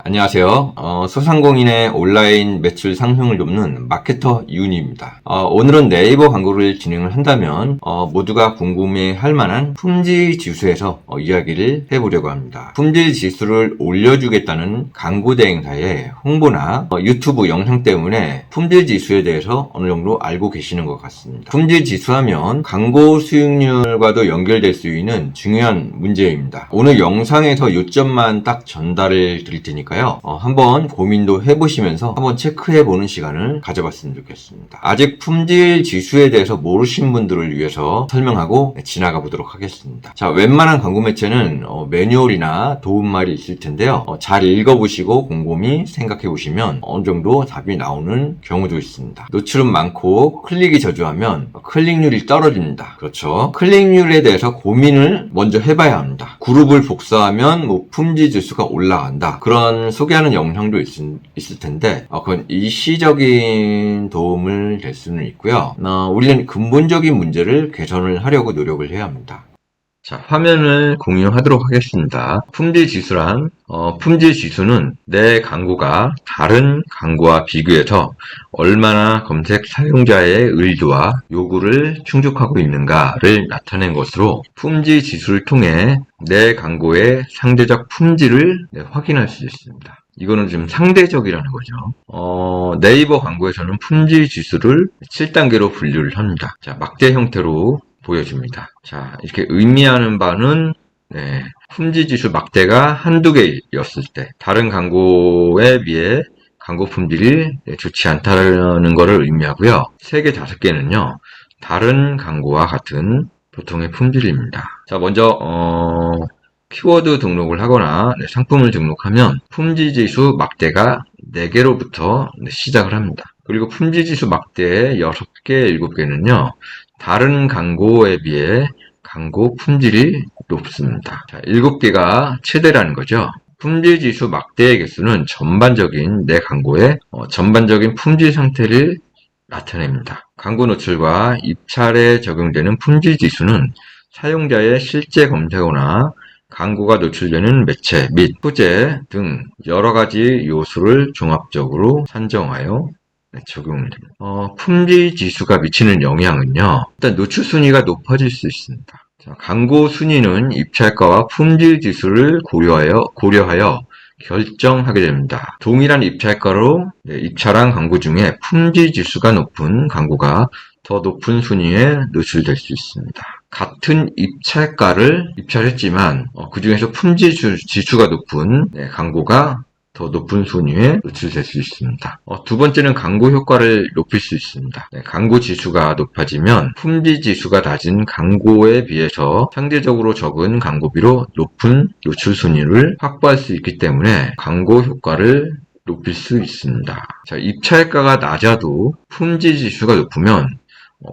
안녕하세요. 소상공인의 온라인 매출 상승을 돕는 마케터 이윤희입니다. 오늘은 네이버 광고를 진행을 한다면 모두가 궁금해할 만한 품질 지수에서 이야기를 해보려고 합니다. 품질 지수를 올려주겠다는 광고 대행사의 홍보나 유튜브 영상 때문에 품질 지수에 대해서 어느 정도 알고 계시는 것 같습니다. 품질 지수하면 광고 수익률과도 연결될 수 있는 중요한 문제입니다. 오늘 영상에서 요점만 딱 전달을 드릴 테니까 한번 고민도 해보시면서 한번 체크해보는 시간을 가져봤으면 좋겠습니다. 아직 품질 지수에 대해서 모르신 분들을 위해서 설명하고 지나가 보도록 하겠습니다. 자, 웬만한 광고 매체는 매뉴얼이나 도움말이 있을 텐데요. 잘 읽어보시고 곰곰이 생각해보시면 어느 정도 답이 나오는 경우도 있습니다. 노출은 많고 클릭이 저조하면 클릭률이 떨어집니다. 그렇죠. 클릭률에 대해서 고민을 먼저 해봐야 합니다. 그룹을 복사하면 품질 지수가 올라간다. 그런 소개하는 영상도 있을 텐데 그건 일시적인 도움을 될 수는 있고요. 우리는 근본적인 문제를 개선을 하려고 노력을 해야 합니다. 자, 화면을 공유하도록 하겠습니다. 품질 지수란 품질 지수는 내 광고가 다른 광고와 비교해서 얼마나 검색 사용자의 의도와 요구를 충족하고 있는가를 나타낸 것으로, 품질 지수를 통해 내 광고의 상대적 품질을 확인할 수 있습니다. 이거는 좀 상대적이라는 거죠. 네이버 광고에서는 품질 지수를 7단계로 분류를 합니다. 자, 막대 형태로 보여줍니다. 자, 이렇게 의미하는 바는 품질 지수 막대가 한두 개였을 때 다른 광고에 비해 광고 품질이 좋지 않다는 것을 의미하고요. 3개, 5개는요. 다른 광고와 같은 보통의 품질입니다. 자, 먼저 키워드 등록을 하거나 상품을 등록하면 품질지수 막대가 4개로부터 시작을 합니다. 그리고 품질지수 막대 6개, 7개는요. 다른 광고에 비해 광고 품질이 높습니다. 자, 7개가 최대라는 거죠. 품질지수 막대의 개수는 전반적인 내 광고의 전반적인 품질 상태를 나타냅니다. 광고 노출과 입찰에 적용되는 품질지수는 사용자의 실제 검색어나 광고가 노출되는 매체 및 소재 등 여러 가지 요소를 종합적으로 산정하여 적용을 됩니다. 품질 지수가 미치는 영향은요. 일단 노출 순위가 높아질 수 있습니다. 자, 광고 순위는 입찰가와 품질 지수를 고려하여 결정하게 됩니다. 동일한 입찰가로 입찰한 광고 중에 품질 지수가 높은 광고가 더 높은 순위에 노출될 수 있습니다. 같은 입찰가를 입찰했지만 그 중에서 품질 지수가 높은 광고가 더 높은 순위에 노출될 수 있습니다. 두 번째는 광고 효과를 높일 수 있습니다. 광고 지수가 높아지면 품질 지수가 낮은 광고에 비해서 상대적으로 적은 광고비로 높은 노출 순위를 확보할 수 있기 때문에 광고 효과를 높일 수 있습니다. 자, 입찰가가 낮아도 품질 지수가 높으면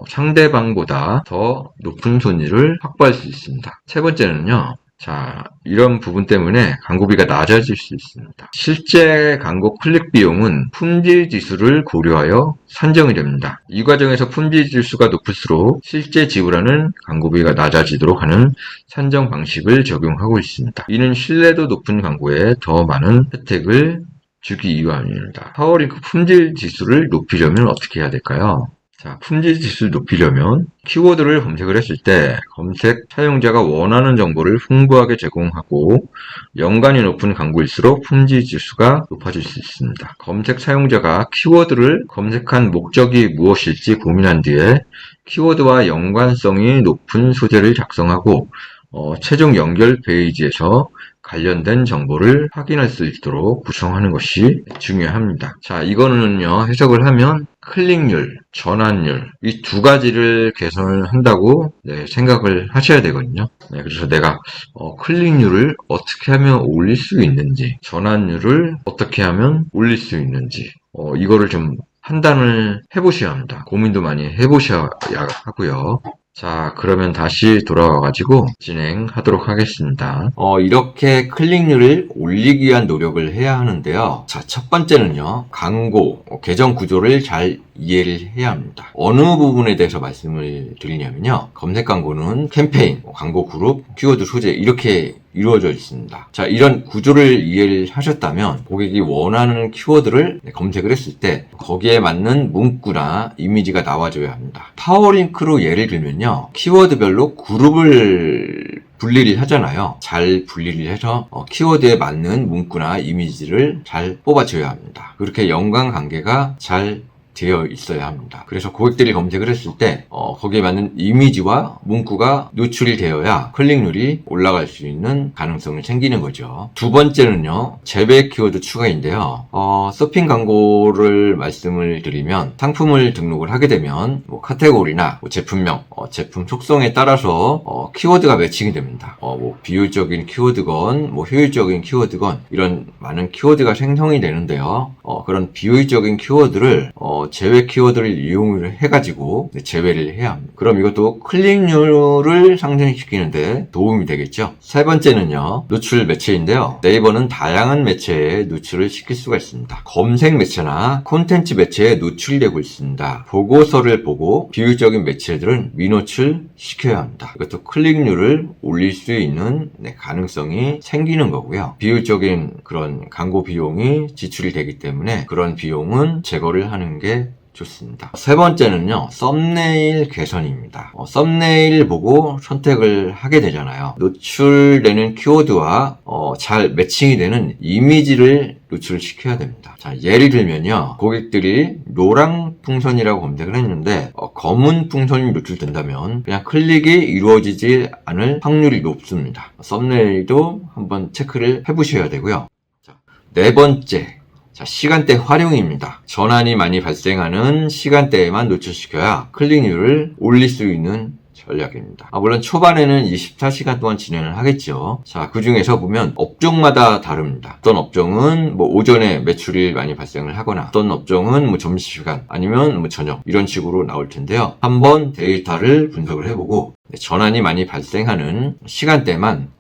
상대방보다 더 높은 순위를 확보할 수 있습니다. 세 번째는요. 자, 이런 부분 때문에 광고비가 낮아질 수 있습니다. 실제 광고 클릭 비용은 품질 지수를 고려하여 산정이 됩니다. 이 과정에서 품질 지수가 높을수록 실제 지불하는 광고비가 낮아지도록 하는 산정 방식을 적용하고 있습니다. 이는 신뢰도 높은 광고에 더 많은 혜택을 주기 위함입니다. 파워링크 품질 지수를 높이려면 어떻게 해야 될까요? 자, 품질 지수를 높이려면 키워드를 검색을 했을 때 검색 사용자가 원하는 정보를 풍부하게 제공하고 연관이 높은 광고일수록 품질 지수가 높아질 수 있습니다. 검색 사용자가 키워드를 검색한 목적이 무엇일지 고민한 뒤에 키워드와 연관성이 높은 소재를 작성하고 최종 연결 페이지에서 관련된 정보를 확인할 수 있도록 구성하는 것이 중요합니다. 자, 이거는요, 해석을 하면 클릭률, 전환율, 이 두 가지를 개선을 한다고 생각을 하셔야 되거든요. 그래서 내가 클릭률을 어떻게 하면 올릴 수 있는지, 전환율을 어떻게 하면 올릴 수 있는지, 이거를 좀 판단을 해보셔야 합니다. 고민도 많이 해보셔야 하고요. 자, 그러면 다시 돌아와가지고 진행하도록 하겠습니다. 이렇게 클릭률을 올리기 위한 노력을 해야 하는데요. 자, 첫 번째는요, 광고 계정 구조를 잘 이해를 해야 합니다. 어느 부분에 대해서 말씀을 드리냐면요. 검색 광고는 캠페인, 광고 그룹, 키워드 소재 이렇게 이루어져 있습니다. 자, 이런 구조를 이해를 하셨다면 고객이 원하는 키워드를 검색을 했을 때 거기에 맞는 문구나 이미지가 나와줘야 합니다. 파워링크로 예를 들면요. 키워드별로 그룹을 분리를 하잖아요. 잘 분리를 해서 키워드에 맞는 문구나 이미지를 잘 뽑아줘야 합니다. 그렇게 연관관계가 잘 되어 있어야 합니다. 그래서 고객들이 검색을 했을 때 거기에 맞는 이미지와 문구가 노출이 되어야 클릭률이 올라갈 수 있는 가능성이 생기는 거죠. 두 번째는요. 재배 키워드 추가인데요. 서핑 광고를 말씀을 드리면 상품을 등록을 하게 되면 뭐 카테고리나 뭐 제품명, 제품 속성에 따라서 키워드가 매칭이 됩니다. 뭐 비효율적인 키워드건 뭐 효율적인 키워드건 이런 많은 키워드가 생성이 되는데요. 그런 비효율적인 키워드를 제외 키워드를 이용을 해가지고 제외를 해야 합니다. 그럼 이것도 클릭률을 상승시키는데 도움이 되겠죠. 세 번째는요. 노출 매체인데요. 네이버는 다양한 매체에 노출을 시킬 수가 있습니다. 검색 매체나 콘텐츠 매체에 노출이 되고 있습니다. 보고서를 보고 비효율적인 매체들은 미노출 시켜야 합니다. 이것도 클릭률을 올릴 수 있는 가능성이 생기는 거고요. 비효율적인 그런 광고 비용이 지출이 되기 때문에 그런 비용은 제거를 하는 게 좋습니다. 세 번째는요. 썸네일 개선입니다. 썸네일 보고 선택을 하게 되잖아요. 노출되는 키워드와 잘 매칭이 되는 이미지를 노출시켜야 됩니다. 자, 예를 들면요. 고객들이 노랑 풍선이라고 검색을 했는데 검은 풍선이 노출된다면 그냥 클릭이 이루어지지 않을 확률이 높습니다. 썸네일도 한번 체크를 해보셔야 되고요. 자, 네 번째. 자, 시간대 활용입니다. 전환이 많이 발생하는 시간대에만 노출시켜야 클릭률을 올릴 수 있는 전략입니다. 물론 초반에는 24시간 동안 진행을 하겠죠. 자, 그 중에서 보면 업종마다 다릅니다. 어떤 업종은 뭐 오전에 매출이 많이 발생을 하거나 어떤 업종은 뭐 점심시간 아니면 뭐 저녁 이런 식으로 나올 텐데요. 한번 데이터를 분석을 해보고 전환이 많이 발생하는 시간대만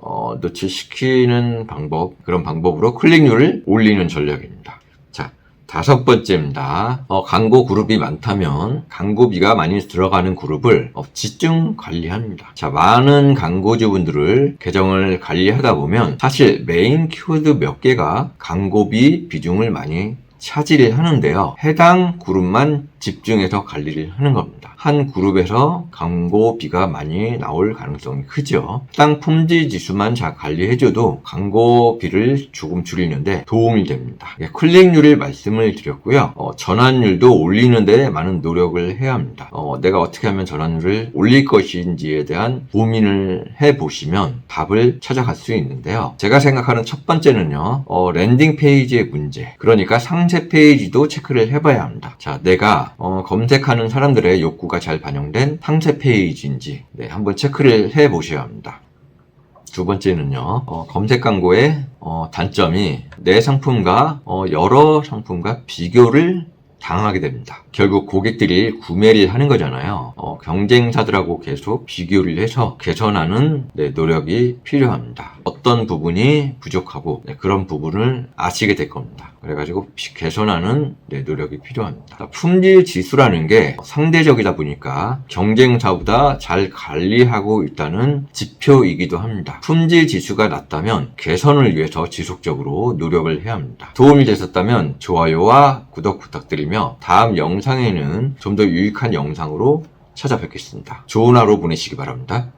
노출시키는 방법, 그런 방법으로 클릭률을 올리는 전략입니다. 자, 다섯 번째입니다. 광고 그룹이 많다면 광고비가 많이 들어가는 그룹을 집중 관리합니다. 자, 많은 광고주분들을 계정을 관리하다 보면 사실 메인 키워드 몇 개가 광고비 비중을 많이 차지를 하는데요. 해당 그룹만 집중해서 관리를 하는 겁니다. 한 그룹에서 광고비가 많이 나올 가능성이 크죠. 해당 품질 지수만 잘 관리해줘도 광고비를 조금 줄이는데 도움이 됩니다. 클릭률을 말씀을 드렸고요. 전환율도 올리는데 많은 노력을 해야 합니다. 내가 어떻게 하면 전환율을 올릴 것인지에 대한 고민을 해보시면 답을 찾아갈 수 있는데요. 제가 생각하는 첫 번째는요. 랜딩 페이지의 문제. 그러니까 상세 페이지도 체크를 해봐야 합니다. 자, 내가 검색하는 사람들의 욕구가 잘 반영된 상세 페이지인지 한번 체크를 해 보셔야 합니다. 두 번째는요. 검색 광고의 단점이 내 상품과 여러 상품과 비교를 당하게 됩니다. 결국 고객들이 구매를 하는 거잖아요. 경쟁사들하고 계속 비교를 해서 개선하는 노력이 필요합니다. 어떤 부분이 부족하고 그런 부분을 아시게 될 겁니다. 그래가지고 개선하는 노력이 필요합니다. 품질 지수라는 게 상대적이다 보니까 경쟁사보다 잘 관리하고 있다는 지표이기도 합니다. 품질 지수가 낮다면 개선을 위해서 지속적으로 노력을 해야 합니다. 도움이 되셨다면 좋아요와 구독 부탁드리며 다음 영상에는 좀 더 유익한 영상으로 찾아뵙겠습니다. 좋은 하루 보내시기 바랍니다.